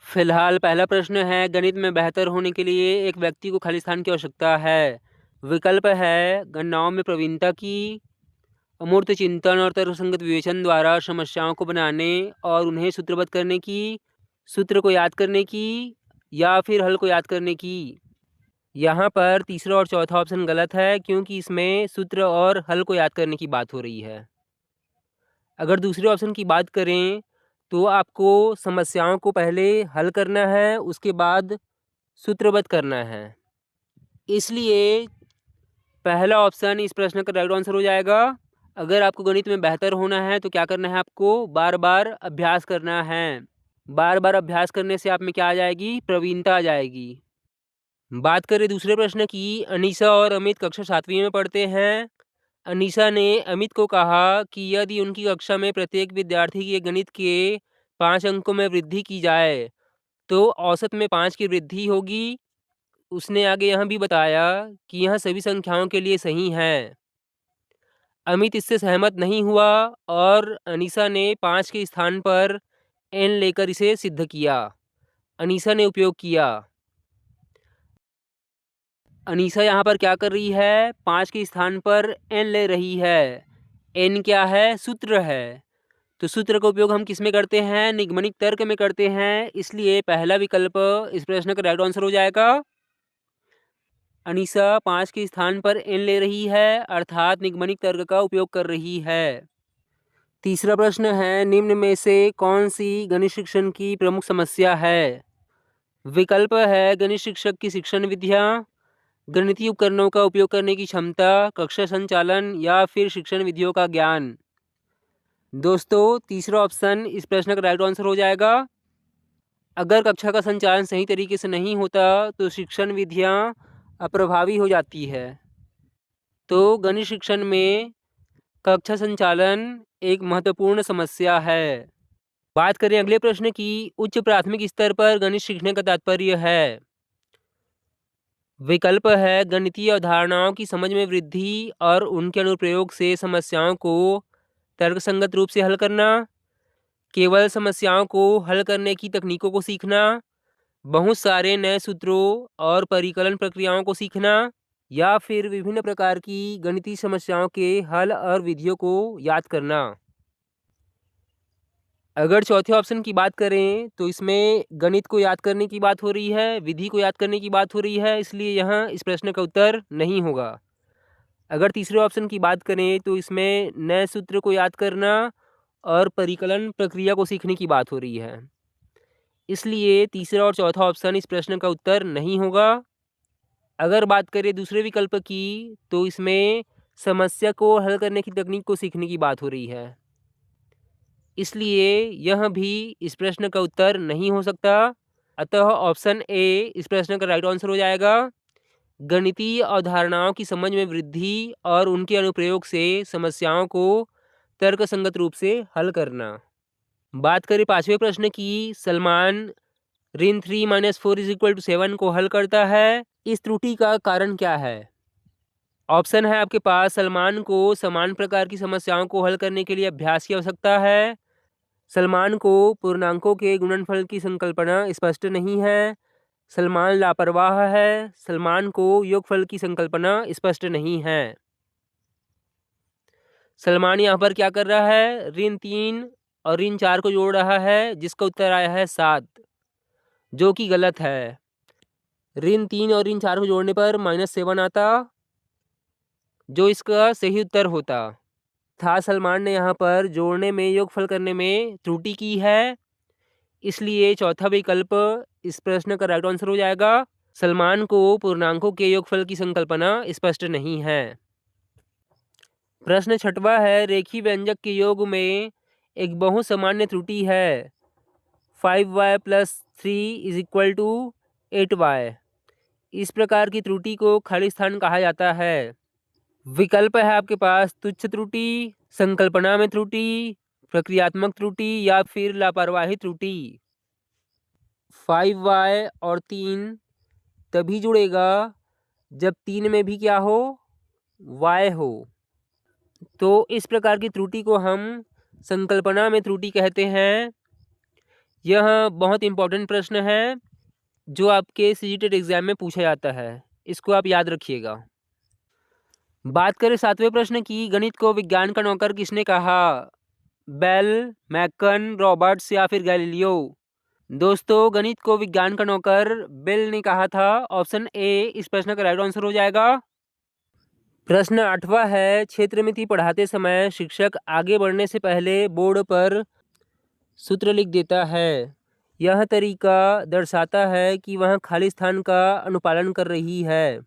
फिलहाल पहला प्रश्न है, गणित में बेहतर होने के लिए एक व्यक्ति को खाली स्थान की आवश्यकता है। विकल्प है गणनाओं में प्रवीणता की, अमूर्त चिंतन और तर्कसंगत विवेचन द्वारा समस्याओं को बनाने और उन्हें सूत्रबद्ध करने की, सूत्र को याद करने की, या फिर हल को याद करने की। यहाँ पर तीसरा और चौथा ऑप्शन गलत है, क्योंकि इसमें सूत्र और हल को याद करने की बात हो रही है। अगर दूसरे ऑप्शन की बात करें तो आपको समस्याओं को पहले हल करना है, उसके बाद सूत्रबद्ध करना है। इसलिए पहला ऑप्शन इस प्रश्न का राइट आंसर हो जाएगा। अगर आपको गणित में बेहतर होना है तो क्या करना है, आपको बार बार अभ्यास करना है। बार बार अभ्यास करने से आप में क्या आ जाएगी, प्रवीणता आ जाएगी। बात करें दूसरे प्रश्न की। अनीसा और अमित कक्षा 7वीं में पढ़ते हैं। अनीसा ने अमित को कहा कि यदि उनकी कक्षा में प्रत्येक विद्यार्थी के गणित के 5 अंकों में वृद्धि की जाए तो औसत में 5 की वृद्धि होगी। उसने आगे यह भी बताया कि यह सभी संख्याओं के लिए सही है। अमित इससे सहमत नहीं हुआ और अनीसा ने 5 के स्थान पर n लेकर इसे सिद्ध किया। अनीसा ने उपयोग किया। अनीसा यहाँ पर क्या कर रही है, 5 के स्थान पर n ले रही है। n क्या है, सूत्र है। तो सूत्र का उपयोग हम किस में करते हैं, निगमनिक तर्क में करते हैं। इसलिए पहला विकल्प इस प्रश्न का राइट आंसर हो जाएगा। अनीसा 5 के स्थान पर n ले रही है, अर्थात निगमनिक तर्क का उपयोग कर रही है। तीसरा प्रश्न है, निम्न में से कौन सी गणित शिक्षण की प्रमुख समस्या है। विकल्प है गणित शिक्षक की शिक्षण विधियाँ, गणितीय उपकरणों का उपयोग करने की क्षमता, कक्षा संचालन, या फिर शिक्षण विधियों का ज्ञान। दोस्तों, तीसरा ऑप्शन इस प्रश्न का राइट आंसर हो जाएगा। अगर कक्षा का संचालन सही तरीके से नहीं होता तो शिक्षण विधियाँ अप्रभावी हो जाती है। तो गणित शिक्षण में कक्षा संचालन एक महत्वपूर्ण समस्या है। बात करें अगले प्रश्न की। उच्च प्राथमिक स्तर पर गणित सीखने का तात्पर्य है। विकल्प है गणितीय अवधारणाओं की समझ में वृद्धि और उनके अनुप्रयोग से समस्याओं को तर्कसंगत रूप से हल करना, केवल समस्याओं को हल करने की तकनीकों को सीखना, बहुत सारे नए सूत्रों और परिकलन प्रक्रियाओं को सीखना, या फिर विभिन्न प्रकार की गणितीय समस्याओं के हल और विधियों को याद करना। अगर चौथे ऑप्शन की बात करें तो इसमें गणित को याद करने की बात हो रही है, विधि को याद करने की बात हो रही है, इसलिए यहाँ इस प्रश्न का उत्तर नहीं होगा। अगर तीसरे ऑप्शन की बात करें तो इसमें नए सूत्र को याद करना और परिकलन प्रक्रिया को सीखने की बात हो रही है, इसलिए तीसरा और चौथा ऑप्शन इस प्रश्न का उत्तर नहीं होगा। अगर बात करें दूसरे विकल्प की तो इसमें समस्या को हल करने की तकनीक को सीखने की बात हो रही है, इसलिए यह भी इस प्रश्न का उत्तर नहीं हो सकता। अतः ऑप्शन ए इस प्रश्न का राइट आंसर हो जाएगा। गणितीय अवधारणाओं की समझ में वृद्धि और उनके अनुप्रयोग से समस्याओं को तर्कसंगत रूप से हल करना। बात करें पांचवें प्रश्न की। सलमान ऋण 3-4 = 7 को हल करता है। इस त्रुटि का कारण क्या है। ऑप्शन है आपके पास, सलमान को समान प्रकार की समस्याओं को हल करने के लिए अभ्यास की आवश्यकता है, सलमान को पूर्णांकों के गुणनफल की संकल्पना स्पष्ट नहीं है, सलमान लापरवाह है, सलमान को योगफल की संकल्पना स्पष्ट नहीं है। सलमान यहाँ पर क्या कर रहा है, ऋण 3 और ऋण 4 को जोड़ रहा है, जिसका उत्तर आया है 7, जो कि गलत है। ऋण 3 और ऋण 4 को जोड़ने पर -7 आता, जो इसका सही उत्तर होता था। सलमान ने यहाँ पर जोड़ने में, योगफल करने में त्रुटि की है, इसलिए चौथा विकल्प इस प्रश्न का राइट आंसर हो जाएगा। सलमान को पूर्णांकों के योगफल की संकल्पना स्पष्ट नहीं है। प्रश्न छठवां है, रेखीय व्यंजक के योग में एक बहुत सामान्य त्रुटि है 5y + 3 = 8y। इस प्रकार की त्रुटि को खाली स्थान कहा जाता है। विकल्प है आपके पास, तुच्छ त्रुटि, संकल्पना में त्रुटि, प्रक्रियात्मक त्रुटि, या फिर लापरवाही त्रुटि। 5y और 3 तभी जुड़ेगा जब 3 में भी क्या हो, y हो। तो इस प्रकार की त्रुटि को हम संकल्पना में त्रुटि कहते हैं। यह बहुत इम्पोर्टेंट प्रश्न है जो आपके सीजीटेट एग्जाम में पूछा जाता है, इसको आप याद रखिएगा। बात करें 7वें प्रश्न की, गणित को विज्ञान का नौकर किसने कहा? बेल, मैकन, रॉबर्ट्स या फिर गैलीलियो? दोस्तों, गणित को विज्ञान का नौकर बेल ने कहा था। ऑप्शन ए इस प्रश्न का राइट आंसर हो जाएगा। प्रश्न 8वां है, क्षेत्रमिति पढ़ाते समय शिक्षक आगे बढ़ने से पहले बोर्ड पर सूत्र लिख देता है। यह तरीका दर्शाता है कि वह खाली स्थान का अनुपालन कर रही है।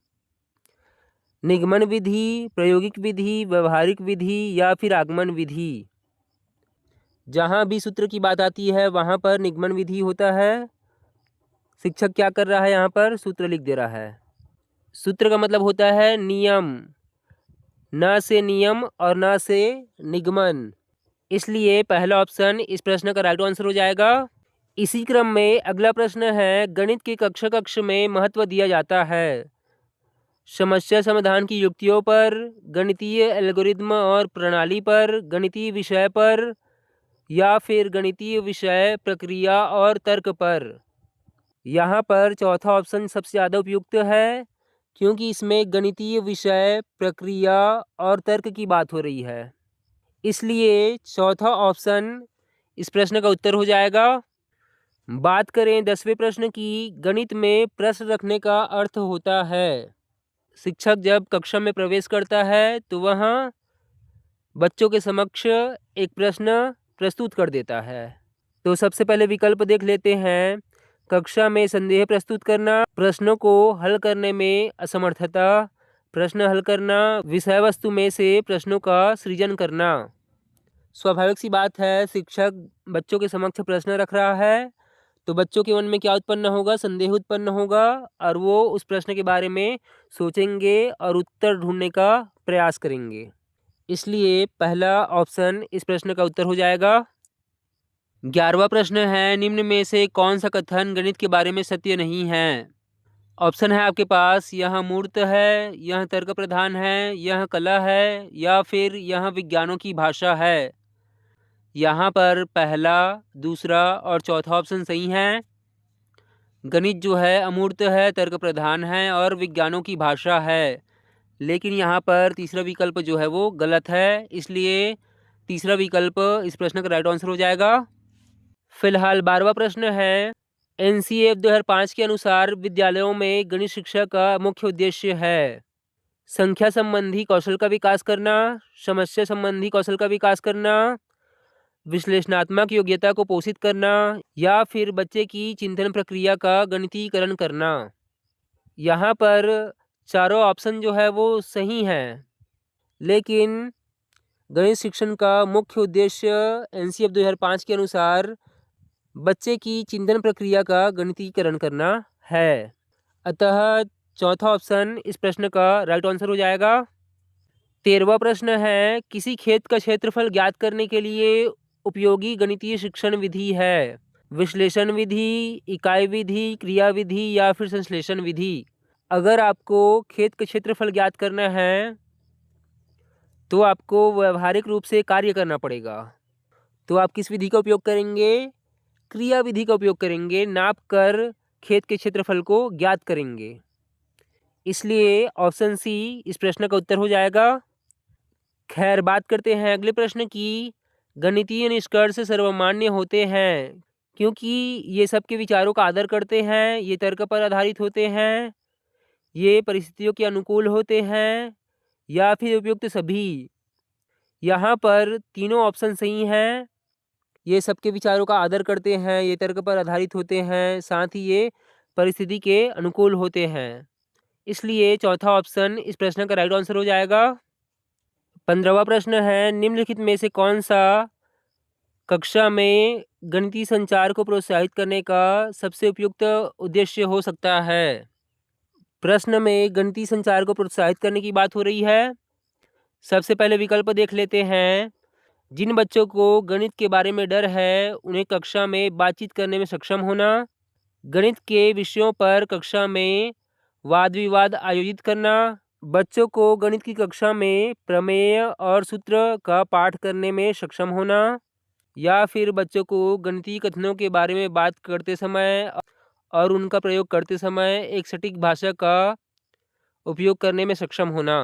निगमन विधि, प्रायोगिक विधि, व्यवहारिक विधि या फिर आगमन विधि? जहाँ भी सूत्र की बात आती है वहाँ पर निगमन विधि होता है। शिक्षक क्या कर रहा है? यहाँ पर सूत्र लिख दे रहा है। सूत्र का मतलब होता है नियम, न से नियम और न से निगमन, इसलिए पहला ऑप्शन इस प्रश्न का राइट आंसर हो जाएगा। इसी क्रम में अगला प्रश्न है, गणित के कक्ष में महत्व दिया जाता है समस्या समाधान की युक्तियों पर, गणितीय एल्गोरिदम और प्रणाली पर, गणितीय विषय पर या फिर गणितीय विषय प्रक्रिया और तर्क पर? यहाँ पर चौथा ऑप्शन सबसे ज़्यादा उपयुक्त है क्योंकि इसमें गणितीय विषय प्रक्रिया और तर्क की बात हो रही है, इसलिए चौथा ऑप्शन इस प्रश्न का उत्तर हो जाएगा। बात करें 10वें प्रश्न की, गणित में प्रश्न रखने का अर्थ होता है। शिक्षक जब कक्षा में प्रवेश करता है तो वह बच्चों के समक्ष एक प्रश्न प्रस्तुत कर देता है। तो सबसे पहले विकल्प देख लेते हैं। कक्षा में संदेह प्रस्तुत करना, प्रश्नों को हल करने में असमर्थता, प्रश्न हल करना, विषय वस्तु में से प्रश्नों का सृजन करना। स्वाभाविक सी बात है, शिक्षक बच्चों के समक्ष प्रश्न रख रहा है तो बच्चों के मन में क्या उत्पन्न होगा? संदेह उत्पन्न होगा और वो उस प्रश्न के बारे में सोचेंगे और उत्तर ढूंढने का प्रयास करेंगे, इसलिए पहला ऑप्शन इस प्रश्न का उत्तर हो जाएगा। 11वां प्रश्न है, निम्न में से कौन सा कथन गणित के बारे में सत्य नहीं है? ऑप्शन है आपके पास, यह मूर्त है, यह तर्क प्रधान है, यह कला है या फिर यह विज्ञानों की भाषा है। यहाँ पर पहला, दूसरा और चौथा ऑप्शन सही है। गणित जो है अमूर्त है, तर्क प्रधान है और विज्ञानों की भाषा है, लेकिन यहाँ पर तीसरा विकल्प जो है वो गलत है, इसलिए तीसरा विकल्प इस प्रश्न का राइट आंसर हो जाएगा। फिलहाल 12वां प्रश्न है, NCF 2005 के अनुसार विद्यालयों में गणित शिक्षा का मुख्य उद्देश्य है संख्या संबंधी कौशल का विकास करना, समस्या संबंधी कौशल का विकास करना, विश्लेषणात्मक योग्यता को पोषित करना या फिर बच्चे की चिंतन प्रक्रिया का गणितीकरण करना। यहाँ पर चारों ऑप्शन जो है वो सही हैं, लेकिन गणित शिक्षण का मुख्य उद्देश्य NCF 2005 के अनुसार बच्चे की चिंतन प्रक्रिया का गणितीकरण करना है। अतः चौथा ऑप्शन इस प्रश्न का राइट आंसर हो जाएगा। 13वां प्रश्न है, किसी खेत का क्षेत्रफल ज्ञात करने के लिए उपयोगी गणितीय शिक्षण विधि है विश्लेषण विधि, इकाई विधि, क्रिया विधि या फिर संश्लेषण विधि? अगर आपको खेत का क्षेत्रफल ज्ञात करना है तो आपको व्यवहारिक रूप से कार्य करना पड़ेगा, तो आप किस विधि का उपयोग करेंगे? क्रिया विधि का उपयोग करेंगे, नाप कर खेत के क्षेत्रफल को ज्ञात करेंगे, इसलिए ऑप्शन सी इस प्रश्न का उत्तर हो जाएगा। खैर, बात करते हैं अगले प्रश्न की। गणितीय निष्कर्ष सर्वमान्य होते हैं क्योंकि ये सबके विचारों का आदर करते हैं, ये तर्क पर आधारित होते हैं, ये परिस्थितियों के अनुकूल होते हैं या फिर उपयुक्त सभी? यहाँ पर तीनों ऑप्शन सही हैं। ये सबके विचारों का आदर करते हैं, ये तर्क पर आधारित होते हैं, साथ ही ये परिस्थिति के अनुकूल होते हैं, इसलिए चौथा ऑप्शन इस प्रश्न का राइट आंसर हो जाएगा। 15वां प्रश्न है, निम्नलिखित में से कौन सा कक्षा में गणितीय संचार को प्रोत्साहित करने का सबसे उपयुक्त उद्देश्य हो सकता है? प्रश्न में गणितीय संचार को प्रोत्साहित करने की बात हो रही है। सबसे पहले विकल्प देख लेते हैं। जिन बच्चों को गणित के बारे में डर है उन्हें कक्षा में बातचीत करने में सक्षम होना, गणित के विषयों पर कक्षा में वाद विवाद आयोजित करना, बच्चों को गणित की कक्षा में प्रमेय और सूत्र का पाठ करने में सक्षम होना, या फिर बच्चों को गणितीय कथनों के बारे में बात करते समय और उनका प्रयोग करते समय एक सटीक भाषा का उपयोग करने में सक्षम होना।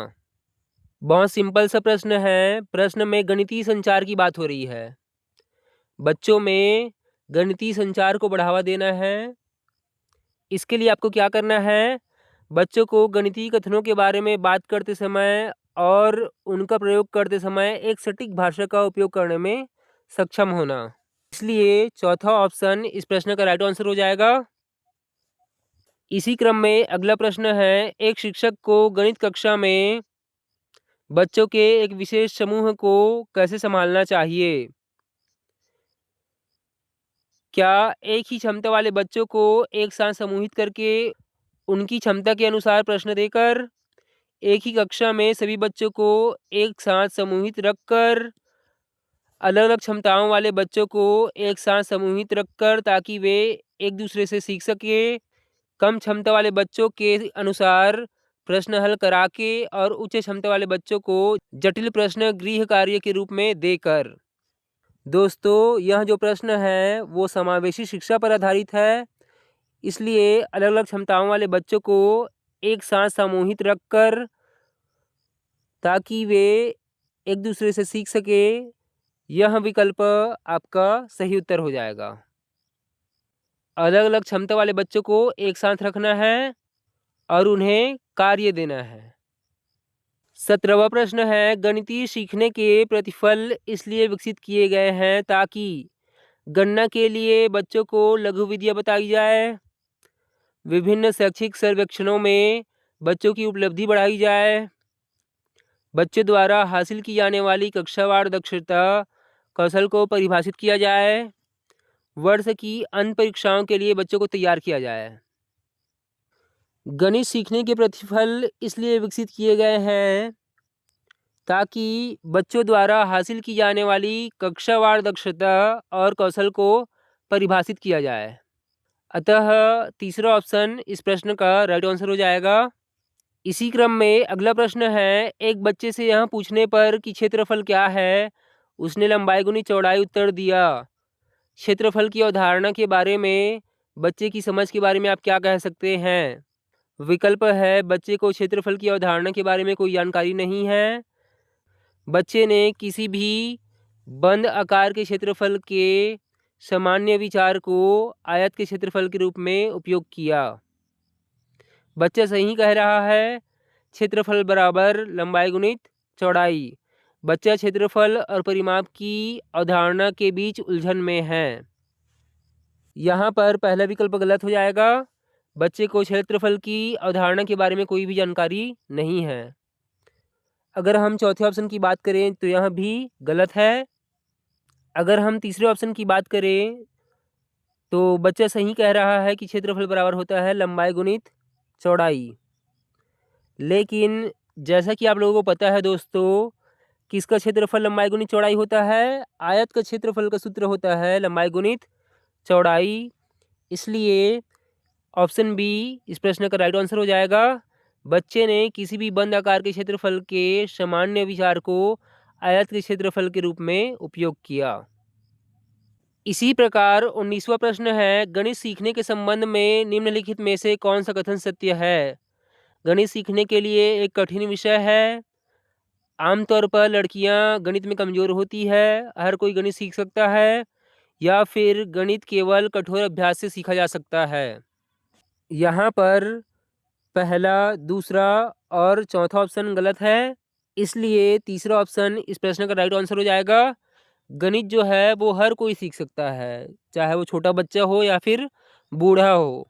बहुत सिंपल सा प्रश्न है। प्रश्न में गणितीय संचार की बात हो रही है। बच्चों में गणितीय संचार को बढ़ावा देना है। इसके लिए आपको क्या करना है? बच्चों को गणितीय कथनों के बारे में बात करते समय और उनका प्रयोग करते समय एक सटीक भाषा का उपयोग करने में सक्षम होना। इसलिए चौथा ऑप्शन इस प्रश्न का राइट आंसर हो जाएगा। इसी क्रम में अगला प्रश्न है, एक शिक्षक को गणित कक्षा में बच्चों के एक विशेष समूह को कैसे संभालना चाहिए? क्या एक ही क्षमता वाले बच्चों को एक साथ समूहित करके उनकी क्षमता के अनुसार प्रश्न देकर, एक ही कक्षा में सभी बच्चों को एक साथ समूहित रखकर, अलग अलग क्षमताओं वाले बच्चों को एक साथ समूहित रखकर ताकि वे एक दूसरे से सीख सके, कम क्षमता वाले बच्चों के अनुसार प्रश्न हल करा के और उच्च क्षमता वाले बच्चों को जटिल प्रश्न गृह कार्य के रूप में देकर। दोस्तों, यह जो प्रश्न है वो समावेशी शिक्षा पर आधारित है। इसलिए अलग अलग क्षमताओं वाले बच्चों को एक साथ समूहित रखकर ताकि वे एक दूसरे से सीख सके, यह विकल्प आपका सही उत्तर हो जाएगा। अलग अलग क्षमता वाले बच्चों को एक साथ रखना है और उन्हें कार्य देना है। 17वां प्रश्न है, गणितीय सीखने के प्रतिफल इसलिए विकसित किए गए हैं ताकि गणना के लिए बच्चों को लघु विधियाँ बताई जाए, विभिन्न शैक्षिक सर्वेक्षणों में बच्चों की उपलब्धि बढ़ाई जाए, बच्चों द्वारा हासिल की जाने वाली कक्षावार दक्षता कौशल को परिभाषित किया जाए, वर्ष की अंत परीक्षाओं के लिए बच्चों को तैयार किया जाए। गणित सीखने के प्रतिफल इसलिए विकसित किए गए हैं ताकि बच्चों द्वारा हासिल की जाने वाली कक्षावार दक्षता और कौशल को परिभाषित किया जाए। अतः तीसरा ऑप्शन इस प्रश्न का राइट आंसर हो जाएगा। इसी क्रम में अगला प्रश्न है, एक बच्चे से यह पूछने पर कि क्षेत्रफल क्या है, उसने लंबाई गुनी चौड़ाई उत्तर दिया। क्षेत्रफल की अवधारणा के बारे में बच्चे की समझ के बारे में आप क्या कह सकते हैं? विकल्प है, बच्चे को क्षेत्रफल की अवधारणा के बारे में कोई जानकारी नहीं है, बच्चे ने किसी भी बंद आकार के क्षेत्रफल के सामान्य विचार को आयत के क्षेत्रफल के रूप में उपयोग किया। बच्चा सही कह रहा है, क्षेत्रफल बराबर लंबाई गुणित चौड़ाई। बच्चा क्षेत्रफल और परिमाप की अवधारणा के बीच उलझन में है। यहाँ पर पहला विकल्प गलत हो जाएगा। बच्चे को क्षेत्रफल की अवधारणा के बारे में कोई भी जानकारी नहीं है। अगर हम चौथे ऑप्शन की बात करें तो यह भी गलत है। अगर हम तीसरे ऑप्शन की बात करें तो बच्चा सही कह रहा है कि क्षेत्रफल बराबर होता है लंबाई गुणित चौड़ाई। लेकिन जैसा कि आप लोगों को पता है दोस्तों, किसका क्षेत्रफल लंबाई गुणित चौड़ाई होता है? आयत का क्षेत्रफल का सूत्र होता है लंबाई गुणित चौड़ाई। इसलिए ऑप्शन बी इस प्रश्न का राइट आंसर हो जाएगा। बच्चे ने किसी भी बंद आकार के क्षेत्रफल के सामान्य विचार को आयत के क्षेत्रफल के रूप में उपयोग किया। इसी प्रकार 19वां प्रश्न है, गणित सीखने के संबंध में निम्नलिखित में से कौन सा कथन सत्य है? गणित सीखने के लिए एक कठिन विषय है। आमतौर पर लड़कियां गणित में कमज़ोर होती है। हर कोई गणित सीख सकता है। या फिर गणित केवल कठोर अभ्यास से सीखा जा सकता है। यहाँ पर पहला, दूसरा और चौथा ऑप्शन गलत है। इसलिए तीसरा ऑप्शन इस प्रश्न का राइट आंसर हो जाएगा। गणित जो है वो हर कोई सीख सकता है, चाहे वो छोटा बच्चा हो या फिर बूढ़ा हो।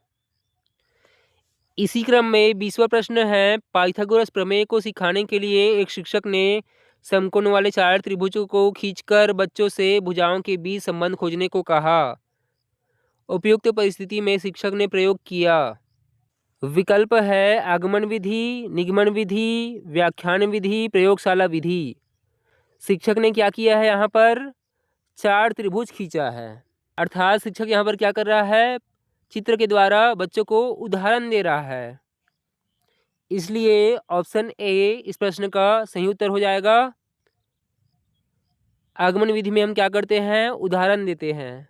इसी क्रम में 20वां प्रश्न है, पाइथागोरस प्रमेय को सिखाने के लिए एक शिक्षक ने समकोण वाले 4 त्रिभुजों को खींचकर बच्चों से भुजाओं के बीच संबंध खोजने को कहा। उपयुक्त परिस्थिति में शिक्षक ने प्रयोग किया। विकल्प है आगमन विधि, निगमन विधि, व्याख्यान विधि, प्रयोगशाला विधि। शिक्षक ने क्या किया है? यहाँ पर 4 त्रिभुज खींचा है। अर्थात शिक्षक यहाँ पर क्या कर रहा है? चित्र के द्वारा बच्चों को उदाहरण दे रहा है। इसलिए ऑप्शन ए इस प्रश्न का सही उत्तर हो जाएगा। आगमन विधि में हम क्या करते हैं, उदाहरण देते हैं।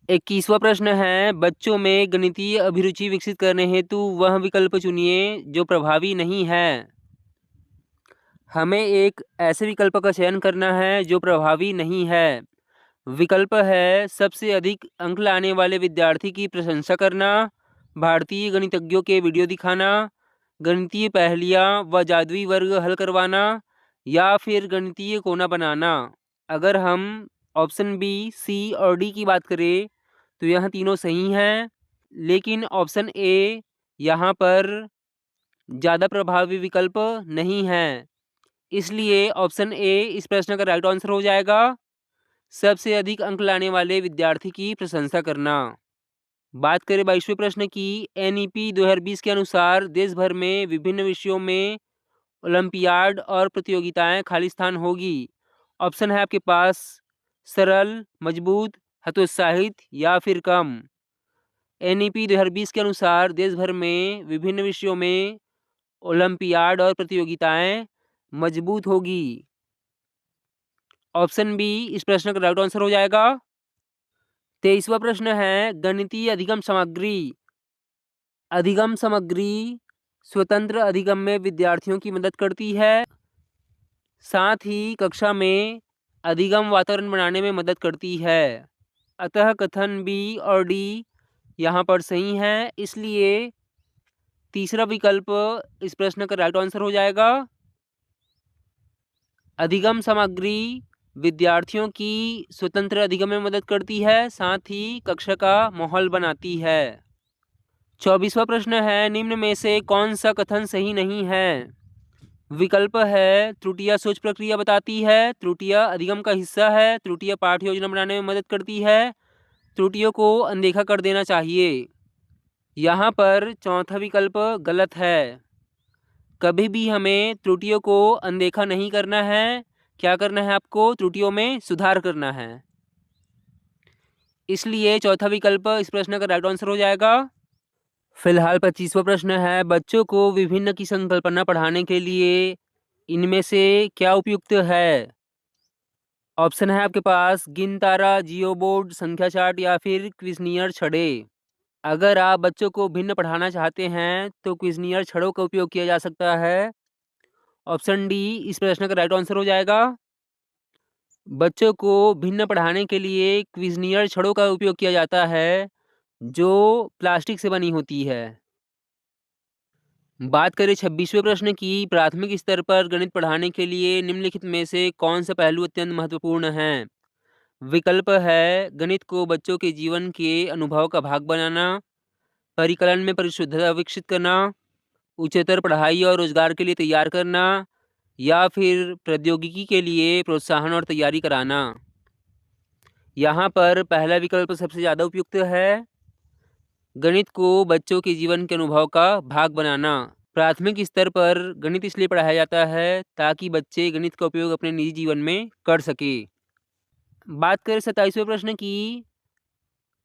21वां प्रश्न है, बच्चों में गणितीय अभिरुचि विकसित करने हेतु वह विकल्प चुनिए जो प्रभावी नहीं है। हमें एक ऐसे विकल्प का चयन करना है जो प्रभावी नहीं है। विकल्प है सबसे अधिक अंक लाने वाले विद्यार्थी की प्रशंसा करना, भारतीय गणितज्ञों के वीडियो दिखाना, गणितीय पहेलियाँ व जादुई वर्ग हल करवाना, या फिर गणितीय कोना बनाना। अगर हम ऑप्शन बी, सी और डी की बात करें तो यह तीनों सही हैं, लेकिन ऑप्शन ए यहाँ पर ज़्यादा प्रभावी विकल्प नहीं है। इसलिए ऑप्शन ए इस प्रश्न का राइट आंसर हो जाएगा, सबसे अधिक अंक लाने वाले विद्यार्थी की प्रशंसा करना। बात करें 22वें प्रश्न की, एनईपी 2020 के अनुसार देश भर में विभिन्न विषयों में ओलंपियाड और प्रतियोगिताएं खाली स्थान होगी। ऑप्शन है आपके पास सरल, मजबूत, हतोत्साहित या फिर कम। एनईपी 2020 के अनुसार देश भर में विभिन्न विषयों में ओलंपियाड और प्रतियोगिताएं मजबूत होगी। ऑप्शन बी इस प्रश्न का राइट आंसर हो जाएगा। 23वां प्रश्न है, गणितीय अधिगम सामग्री। अधिगम सामग्री स्वतंत्र अधिगम में विद्यार्थियों की मदद करती है, साथ ही कक्षा में अधिगम वातावरण बनाने में मदद करती है। अतः कथन बी और डी यहाँ पर सही है, इसलिए तीसरा विकल्प इस प्रश्न का राइट आंसर हो जाएगा। अधिगम सामग्री विद्यार्थियों की स्वतंत्र अधिगम में मदद करती है, साथ ही कक्षा का माहौल बनाती है। 24वां प्रश्न है, निम्न में से कौन सा कथन सही नहीं है। विकल्प है त्रुटियां सोच प्रक्रिया बताती है, त्रुटियां अधिगम का हिस्सा है, त्रुटियां पाठ योजना बनाने में मदद करती है, त्रुटियों को अनदेखा कर देना चाहिए। यहाँ पर चौथा विकल्प गलत है। कभी भी हमें त्रुटियों को अनदेखा नहीं करना है। क्या करना है आपको, त्रुटियों में सुधार करना है। इसलिए चौथा विकल्प इस प्रश्न का राइट आंसर हो जाएगा। फिलहाल 25वां प्रश्न है, बच्चों को विभिन्न की संकल्पना पढ़ाने के लिए इनमें से क्या उपयुक्त है। ऑप्शन है आपके पास गिनतारा, जियो बोर्ड, संख्या चार्ट या फिर क्विज़नियर छड़े। अगर आप बच्चों को भिन्न पढ़ाना चाहते हैं तो क्विज़नियर छड़ों का उपयोग किया जा सकता है। ऑप्शन डी इस प्रश्न का राइट आंसर हो जाएगा। बच्चों को भिन्न पढ़ाने के लिए क्विज़नियर छड़ों का उपयोग किया जाता है जो प्लास्टिक से बनी होती है। बात करें 26वें प्रश्न की, प्राथमिक स्तर पर गणित पढ़ाने के लिए निम्नलिखित में से कौन सा पहलू अत्यंत महत्वपूर्ण है। विकल्प है गणित को बच्चों के जीवन के अनुभव का भाग बनाना, परिकलन में परिशुद्धता विकसित करना, उच्चतर पढ़ाई और रोजगार के लिए तैयार करना, या फिर प्रौद्योगिकी के लिए प्रोत्साहन और तैयारी कराना। यहाँ पर पहला विकल्प सबसे ज़्यादा उपयुक्त है, गणित को बच्चों के जीवन के अनुभव का भाग बनाना। प्राथमिक स्तर पर गणित इसलिए पढ़ाया जाता है ताकि बच्चे गणित का उपयोग अपने निजी जीवन में कर सके। बात करें 27वें प्रश्न की,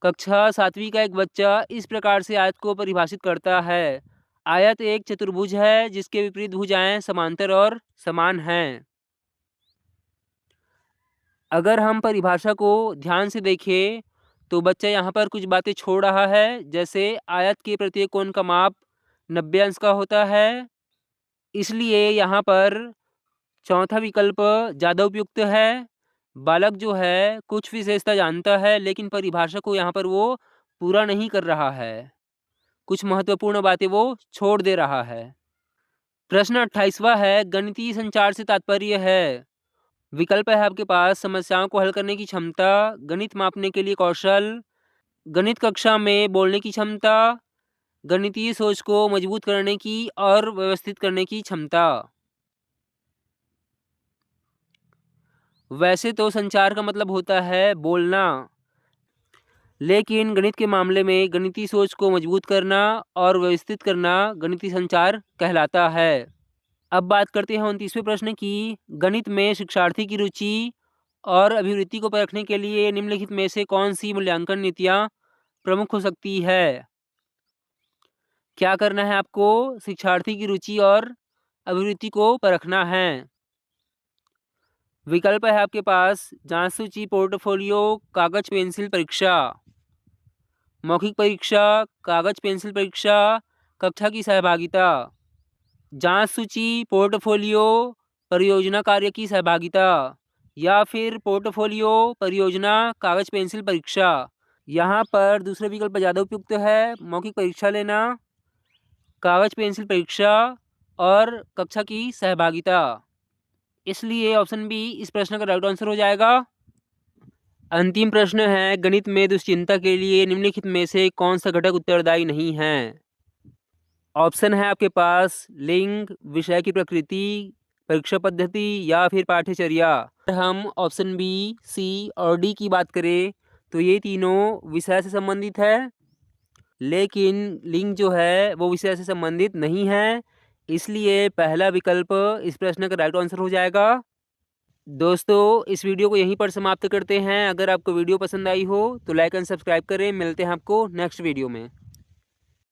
कक्षा 7वीं का एक बच्चा इस प्रकार से आयत को परिभाषित करता है। आयत एक चतुर्भुज है जिसके विपरीत भुजाएं समांतर और समान हैं। अगर हम परिभाषा को ध्यान से देखें तो बच्चा यहाँ पर कुछ बातें छोड़ रहा है, जैसे आयत के प्रत्येक कोण का माप 90 अंश का होता है। इसलिए यहाँ पर चौथा विकल्प ज़्यादा उपयुक्त है। बालक जो है कुछ विशेषता जानता है लेकिन परिभाषा को यहाँ पर वो पूरा नहीं कर रहा है, कुछ महत्वपूर्ण बातें वो छोड़ दे रहा है। प्रश्न 28वां है, गणितीय संचार से तात्पर्य है। विकल्प है आपके पास समस्याओं को हल करने की क्षमता, गणित मापने के लिए कौशल, गणित कक्षा में बोलने की क्षमता, गणितीय सोच को मजबूत करने की और व्यवस्थित करने की क्षमता। वैसे तो संचार का मतलब होता है बोलना, लेकिन गणित के मामले में गणितीय सोच को मजबूत करना और व्यवस्थित करना गणितीय संचार कहलाता है। अब बात करते हैं 29वें प्रश्न की, गणित में शिक्षार्थी की रुचि और अभिवृत्ति को परखने के लिए निम्नलिखित में से कौन सी मूल्यांकन नीतियाँ प्रमुख हो सकती है। क्या करना है आपको, शिक्षार्थी की रुचि और अभिवृत्ति को परखना है। विकल्प है आपके पास जांच सूची, पोर्टफोलियो, कागज पेंसिल परीक्षा। मौखिक परीक्षा, कागज पेंसिल परीक्षा, कक्षा की सहभागिता। जांच सूची, पोर्टफोलियो, परियोजना कार्य की सहभागिता, या फिर पोर्टफोलियो, परियोजना, कागज पेंसिल परीक्षा। यहाँ पर दूसरा विकल्प ज़्यादा उपयुक्त है, मौखिक परीक्षा लेना, कागज पेंसिल परीक्षा और कक्षा की सहभागिता। इसलिए ऑप्शन बी इस प्रश्न का राइट आंसर हो जाएगा। अंतिम प्रश्न है, गणित में दुश्चिंता के लिए निम्नलिखित में से कौन सा घटक उत्तरदायी नहीं है। ऑप्शन है आपके पास लिंग, विषय की प्रकृति, परीक्षा पद्धति या फिर पाठ्यचर्या। हम ऑप्शन बी, सी और डी की बात करें तो ये तीनों विषय से संबंधित है, लेकिन लिंग जो है वो विषय से संबंधित नहीं है। इसलिए पहला विकल्प इस प्रश्न का राइट आंसर हो जाएगा। दोस्तों, इस वीडियो को यहीं पर समाप्त करते हैं। अगर आपको वीडियो पसंद आई हो तो लाइक एंड सब्सक्राइब करें। मिलते हैं आपको नेक्स्ट वीडियो में।